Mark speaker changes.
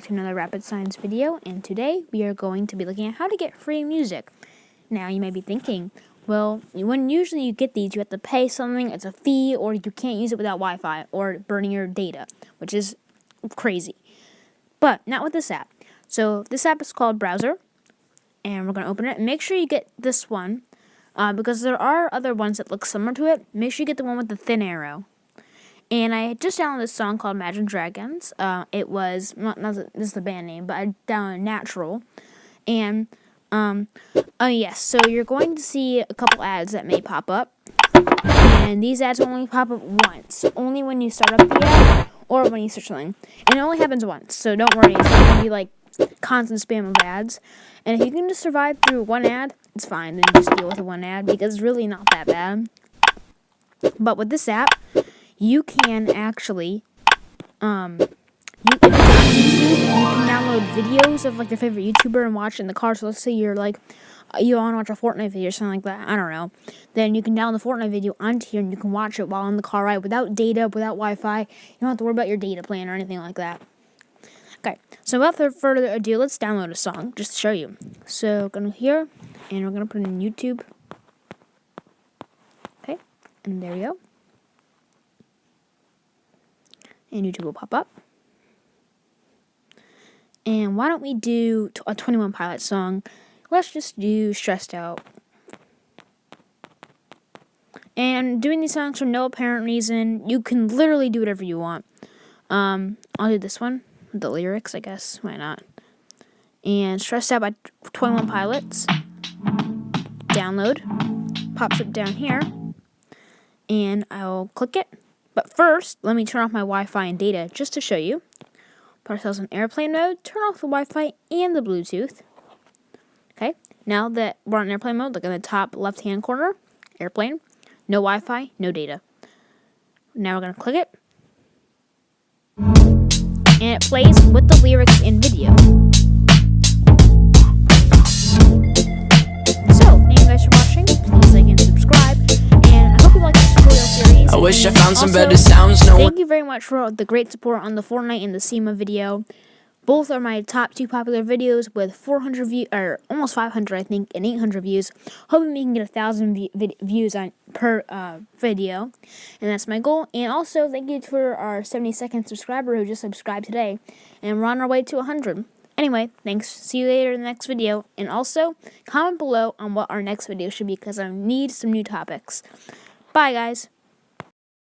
Speaker 1: To another Rapid Science video, and today we are going to be looking at how to get free music. Now you may be thinking, well, when usually you get these, you have to pay something, it's a fee, or you can't use it without Wi-Fi or burning your data, which is crazy. But not with this app. So this app is called Browser, and we're going to open it. Make sure you get this one, because there are other ones that look similar to it. Make sure you get the one with the thin arrow. And I just downloaded this song called Imagine Dragons. It was, this is the band name, but I downloaded Natural. And, yes, so you're going to see a couple ads that may pop up. And these ads only pop up once. Only when you start up the ad or when you search something. And it only happens once, so don't worry. It's not going to be like constant spam of ads. And if you can just survive through one ad, it's fine. Then you just deal with the one ad because it's really not that bad. But with this app, you can actually, if you can download videos of like your favorite YouTuber and watch it in the car. So let's say you're like, you want to watch a Fortnite video or something like that. I don't know. Then you can download the Fortnite video onto here and you can watch it while in the car ride without data, without Wi-Fi. You don't have to worry about your data plan or anything like that. Okay, so without further ado, let's download a song just to show you. So go to here and we're going to put it in YouTube. Okay, and there we go. And YouTube will pop up. And why don't we do a 21 Pilots song? Let's just do Stressed Out. And doing these songs for no apparent reason. You can literally do whatever you want. I'll do this one. The lyrics, I guess. Why not? And Stressed Out by 21 Pilots. Download. Pops up down here. And I'll click it. But first, let me turn off my Wi-Fi and data just to show you. Put ourselves in airplane mode, turn off the Wi-Fi and the Bluetooth. Okay, now that we're on airplane mode, look in the top left-hand corner, airplane, no Wi-Fi, no data. Now we're going to click it. And it plays with the lyrics and video. So, thank you guys for watching. Please like and subscribe. And I hope you like this tutorial series.
Speaker 2: I wish I found some better sounds.
Speaker 1: Thank you very much for the great support on the Fortnite and the SEMA video. Both are my top two popular videos with 400 views, or almost 500, I think, and 800 views. Hoping we can get 1,000 views on per video, and that's my goal. And also, thank you for our 72nd subscriber who just subscribed today, and we're on our way to 100. Anyway, thanks. See you later in the next video. And also, comment below on what our next video should be because I need some new topics. Bye, guys.